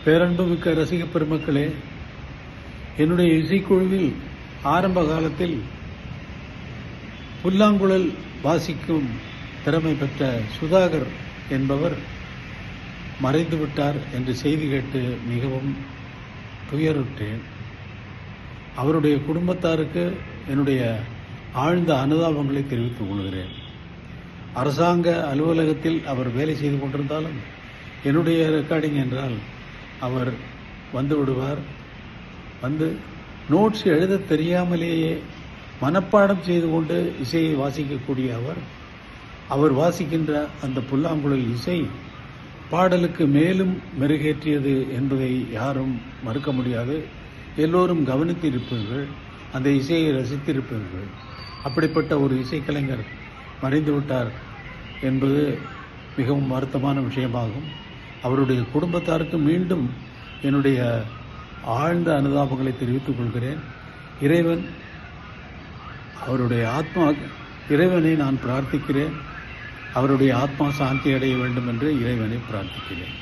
பேரன்புமிக்க ரசிக பெருமக்களே, என்னுடைய இசைக்குழுவில் ஆரம்ப காலத்தில் புல்லாங்குழல் வாசிக்கும் திறமை பெற்ற சுதாகர் என்பவர் மறைந்துவிட்டார் என்று செய்தி கேட்டு மிகவும் துயருற்றேன். அவருடைய குடும்பத்தாருக்கு என்னுடைய ஆழ்ந்த அனுதாபங்களை தெரிவித்துக் கொள்கிறேன். அரசாங்க அலுவலகத்தில் அவர் வேலை செய்து கொண்டிருந்தாலும் என்னுடைய ரெக்கார்டிங் என்றால் அவர் வந்து விடுவார். வந்து நோட்ஸ் எழுத தெரியாமலேயே மனப்பாடம் செய்து கொண்டு இசையை வாசிக்கக்கூடிய அவர் வாசிக்கின்ற அந்த புல்லாங்குழல் இசை பாடலுக்கு மேலும் மெருகேற்றியது என்பதை யாரும் மறுக்க முடியாது. எல்லோரும் கவனித்திருப்பீர்கள், அந்த இசையை ரசித்திருப்பீர்கள். அப்படிப்பட்ட ஒரு இசைக்கலைஞர் மறைந்துவிட்டார் என்பது மிகவும் வருத்தமான விஷயமாகும். அவருடைய குடும்பத்தாருக்கு மீண்டும் என்னுடைய ஆழ்ந்த அனுதாபங்களை தெரிவித்துக் கொள்கிறேன். இறைவனை நான் பிரார்த்திக்கிறேன். அவருடைய ஆத்மா சாந்தி அடைய வேண்டும் என்று இறைவனை பிரார்த்திக்கிறேன்.